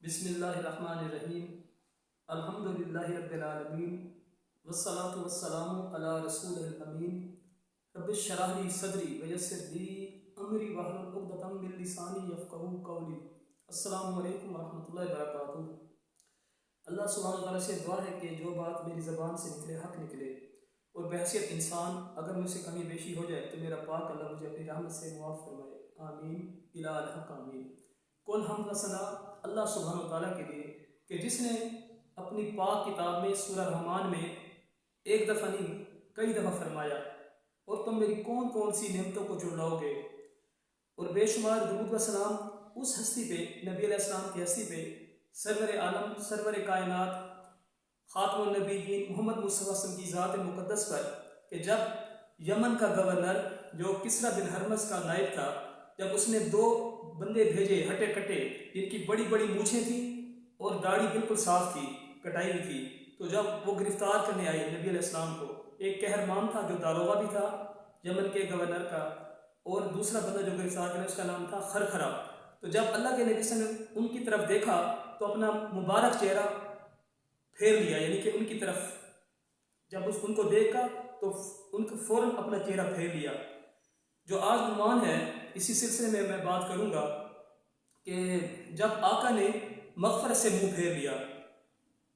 बिस्मिल्लाहिर्रहमानिर्रहीम अल्हम्दुलिल्लाहि रब्बिल आलमीन वस्सलातु वस्सलामु अला रसूलिल अमीन रब्बिश शरह ली सदरी व यस्सिर ली अमरी वहलुल उक़दतम मिन लिसानी यफ़क़हू क़ौली। अस्सलामु अलैकुम व रहमतुल्लाहि व बरकातुहू। अल्लाह सुब्हानहू व तआला से दुआ है कि जो बात मेरी ज़बान से निकले हक़ निकले, और बहैसियत इंसान अगर मुझसे कमी बेशी हो जाए तो मेरा पाक अल्लाह मुझे अपनी रहमत से मुआफ़ फरमाए। आमीन इलाल हक़ आमीन। कुल हम्द व सना अल्लाह सुब्हानहू व तआला के लिए कि जिसने अपनी पाक किताब में सूरह रहमान में एक दफ़ा नहीं कई दफ़ा फरमाया, और तुम मेरी कौन कौन सी नेमतों को जुड़लाओगे। और बेशुमार दुरूद व सलाम उस हस्ती पे, नबी अलैहिस्सलाम की हस्ती पे, सरवर आलम सरवर कायनात खातमुन नबीयीन मोहम्मद मुस्तफ़ा सल्लल्लाहु अलैहि वसल्लम की ज़ात मुक़द्दस पर, कि जब यमन का गवर्नर जो किस्रा बिन हरमस का नायब था, जब उसने दो बंदे भेजे हटे कटे, जिनकी बड़ी बड़ी मूछें थी और दाढ़ी बिल्कुल साफ थी, कटाई हुई थी, तो जब वो गिरफ्तार करने आए नबी अलैहिस्सलाम को, एक कहरमान था जो दारोगा भी था यमन के गवर्नर का, और दूसरा बंदा जो गिरफ्तार करने उसका नाम था खरखरा। तो जब अल्लाह के नबी ने उनकी तरफ देखा तो अपना मुबारक चेहरा फेर लिया, यानी कि उनकी तरफ जब उनको देखा तो उनको फ़ौरन अपना चेहरा फेर लिया। जो आज उन्वान है, इसी सिलसिले में मैं बात करूँगा कि जब आका ने मग़फ़रत से मुँह फेर लिया,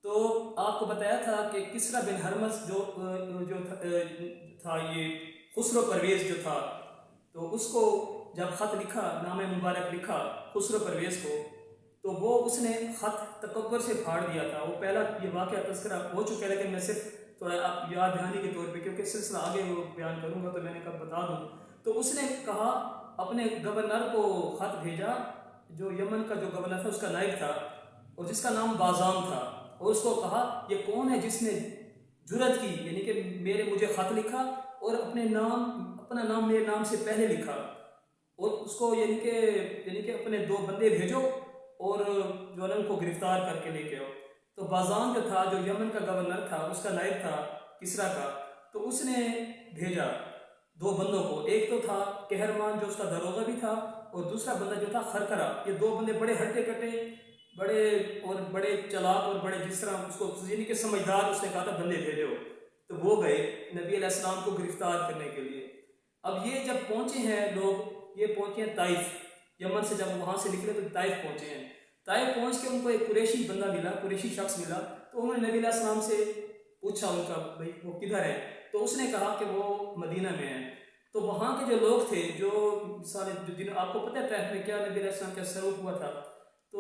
तो आपको बताया था कि किस्रा बिन हरमस जो था ये खुसरो परवेज़ जो था, तो उसको जब ख़त लिखा, नाम मुबारक लिखा खुसरो परवेज़ को, तो वो उसने ख़त तकब्बुर से फाड़ दिया था। वो पहला ये वाक़या तज़किरा हो चुका है, लेकिन मैं सिर्फ थोड़ा आप याद दहानी के तौर पे, क्योंकि सिलसिला आगे वो बयान करूँगा तो मैंने कब बता दूँ। तो उसने कहा, अपने गवर्नर को ख़त भेजा, जो यमन का जो गवर्नर था उसका नायब था और जिसका नाम बाज़ाम था, और उसको कहा ये कौन है जिसने जुर्रत की, यानी कि मुझे ख़त लिखा और अपना नाम मेरे नाम से पहले लिखा, और उसको यानी कि अपने दो बंदे भेजो और जो है उनको गिरफ्तार करके लेके आओ। तो बाज़ाम जो था, जो यमन का गवर्नर था, उसका नायब था किस्रा का, तो उसने भेजा दो बंदों को। एक तो था कहरमान जो उसका दरोगा भी था, और दूसरा बंदा जो था खरखरा। ये दो बंदे बड़े हट्टे कट्टे, बड़े चालाक और बड़े, जिस तरह उसको यानी कि समझदार, उसने कहा था बंदे भेजो। तो वो गए नबी अलैहिस्सलाम को गिरफ्तार करने के लिए। अब ये जब पहुँचे हैं लोग, ये पहुँचे हैं ताइफ, यमन से जब वहाँ से निकले तो ताइफ पहुँचे हैं। ताइफ पहुँच के उनको एक कुरैशी बंदा मिला, कुरैशी शख्स मिला, तो उन्होंने नबी अलैहिस्सलाम से पूछा उनका, भाई वो किधर है, तो उसने कहा कि वो मदीना में है। तो वहाँ के जो लोग थे, जो सारे जिन आपको पता है ताइफ में क्या नबी अलैहिस्सलाम का सरूप हुआ था, तो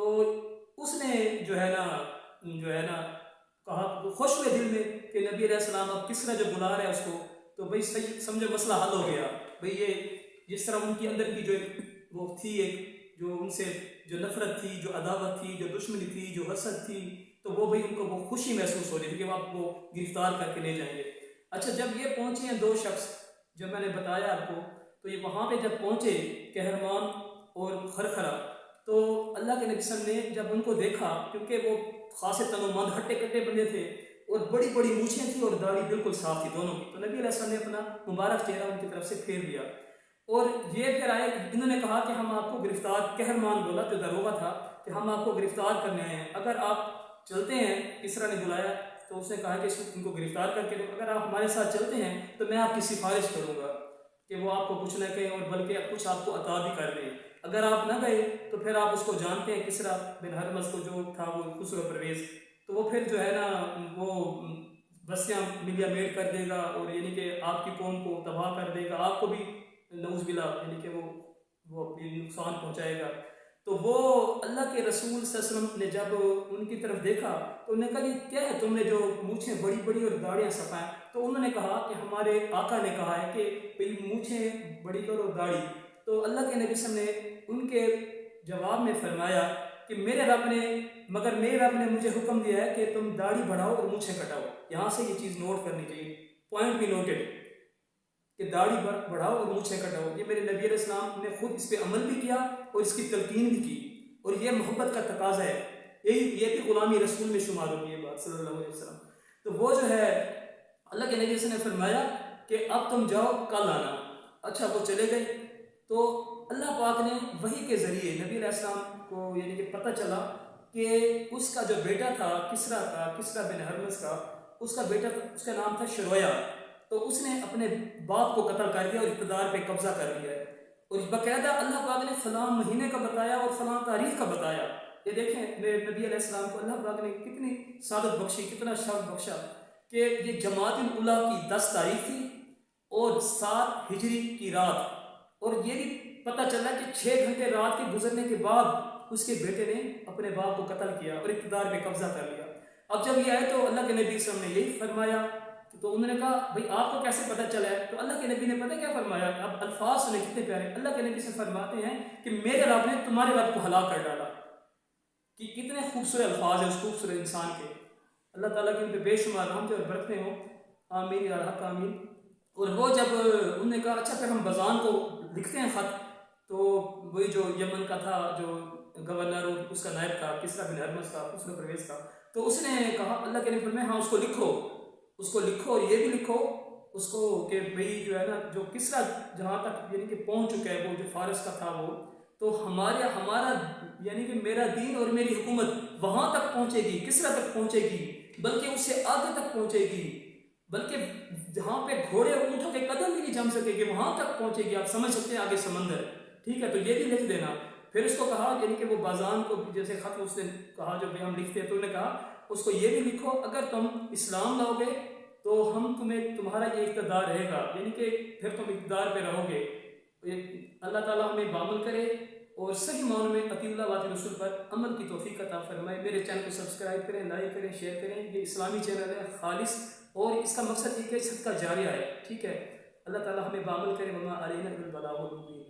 उसने जो है ना कहा, खुश हुए दिल में कि नबी अलैहिस्सलाम अब किस्रा जो बुला रहा है उसको, तो भाई सही समझो मसला हल हो गया। भाई ये जिस तरह उनकी अंदर की जो वो थी, एक जो उनसे जो नफरत थी, जो अदावत थी, जो दुश्मनी थी, जो हसद थी, तो वो भाई उनको वो खुशी महसूस हो रही थी कि वो आपको गिरफ्तार करके ले जाएंगे। अच्छा, जब ये पहुँचे हैं दो शख्स, जब मैंने बताया आपको, तो ये वहाँ पे जब पहुँचे कहरमान और खरखरा, तो अल्लाह के नबी ने जब उनको देखा, क्योंकि वो खासे तनोमंद हट्टे कट्टे बंदे थे और बड़ी बड़ी मूछें थी और दाढ़ी बिल्कुल साफ थी दोनों की, तो नबी अलैहिस्सलाम ने अपना मुबारक चेहरा उनकी तरफ से फेर दिया। और ये फिर आए, इन्होंने कहा कि हम आपको गिरफ्तार, कहरमान बोला जो दरोगा था, कि हम आपको गिरफ्तार करने आए हैं, अगर आप चलते हैं, किस्रा ने बुलाया, तो उसने कहा कि इनको गिरफ्तार करके दो, अगर आप हमारे साथ चलते हैं तो मैं आपकी सिफारिश करूँगा कि वो आपको कुछ न कहें, और बल्कि कुछ आपको अता भी कर दें। अगर आप न गए तो फिर आप उसको जानते हैं, किस्रा बिन हरमस को जो था वो खुसरो परवेज़, तो वो फिर जो है ना वो बस्तियाँ मिलिया मेट कर देगा, और यानी कि आपकी कौम को तबाह कर देगा, आपको भी नऊज़-बिल्लाह यानी कि वो नुकसान पहुँचाएगा। तो वो अल्लाह के रसूल सल्लल्लाहु अलैहि वसल्लम ने जब उनकी तरफ देखा तो उन्होंने कहा, ये क्या है तुमने जो मूछें बड़ी बड़ी और दाढ़ियाँ सफ़ाएँ। तो उन्होंने कहा कि हमारे आका ने कहा है कि भाई मूछें बड़ी करो, दाढ़ी। तो अल्लाह के नबी ने उनके जवाब में फरमाया कि मेरे रब ने मुझे हुक्म दिया है कि तुम दाढ़ी बढ़ाओ और मूछें कटाओ। यहाँ से ये चीज़ नोट करनी चाहिए, पॉइंट भी नोटेड, कि दाढ़ी बढ़ाओ और मूछें कटाओ। ये मेरे नबी अलैहिस्सलाम ने खुद इस पर अमल भी किया और इसकी तलकीन भी की, और ये मोहब्बत का तकाजा है, ये भी गुलामी रसूल में शुमार होगी ये बात सल्लल्लाहु अलैहि वसल्लम। तो वो जो है अल्लाह के नबी ने फरमाया कि अब तुम जाओ, कल आना। अच्छा, वो चले गए। तो अल्लाह पाक ने वही के ज़रिए नबी अलैहिस्सलाम को यानी कि पता चला कि उसका जो बेटा था किस्रा बिन हरमस का, उसका बेटा उसका नाम था शरोया। तो उसने अपने बाप को कत्ल कर दिया और इक़्तिदार पे कब्जा कर लिया है। और बाकायदा अल्लाह पाक ने फलां महीने का बताया और फलां तारीख का बताया। ये देखें मेरे नबी अलैहिस्सलाम को अल्लाह पाक ने कितनी सादत बख्शी, कितना शर्फ बख्शा कि ये जमातुल उला की 10 तारीख थी और 7 हिजरी की रात। और ये भी पता चला कि 6 घंटे रात के गुजरने के बाद उसके बेटे ने अपने बाप को कत्ल किया और इक़्तिदार पे कब्जा कर लिया। अब जब ये आए तो अल्लाह के नबी ने यही फरमाया। तो उन्होंने कहा भाई आपको कैसे पता चला है? तो अल्लाह के नबी ने पता क्या फरमाया? अब अल्फाज सुने कितने प्यारे। अल्लाह के नबी से फरमाते हैं कि मेरे रब ने तुम्हारे रब को हलाक कर डाला। कि कितने खूबसूरत अल्फाज है उस खूबसूरत इंसान के। अल्लाह ताला की उन पर बेशुमार रहमतें और बरकतें हों, आमीन या हक आमीन। और वो जब उन्होंने कहा अच्छा फिर हम बज़ान को लिखते हैं ख़त, तो वही जो यमन का था, जो गवर्नर और उसका नायब था किस्रा बिन हरमस का, खुसरो परवेज़ का, तो उसने कहा अल्लाह के नबी में हाँ उसको लिखो और ये भी लिखो उसको कि भाई जो है ना जो किस्रा जहाँ तक यानी कि पहुँच चुका है, वो जो फारस का था वो, तो हमारा यानी कि मेरा दीन और मेरी हुकूमत वहाँ तक पहुँचेगी, किस्रा तक पहुँचेगी, बल्कि उससे आगे तक पहुँचेगी, बल्कि जहाँ पे घोड़े और ऊँटों के कदम भी नहीं जम सकेंगे वहाँ तक पहुँचेगी। आप समझ सकते हैं आगे समंदर, ठीक है? तो ये भी लिख देना। फिर उसको कहा यानी कि वो बाज़ान को जैसे ख़त उसने कहा जो भी हम लिखते हैं, तो उन्होंने कहा उसको ये भी लिखो अगर तुम इस्लाम लाओगे तो हम तुम्हारा ये इक़्तिदार रहेगा, यानी कि फिर तुम इक़्तिदार पे रहोगे। अल्लाह ताला हमें बामल करे और सही मानों में अतीउल्लाह व अतीउर रसूल पर अमल की तौफीक अता फरमाए। मेरे चैनल को सब्सक्राइब करें, लाइक करें, शेयर करें। ये इस्लामी चैनल है खालिस और इसका मकसद एक है सदका जारिया है, ठीक है? अल्लाह ताला हमें बामल करे। वमा अलैना इल्लल बलागुल मुबीन।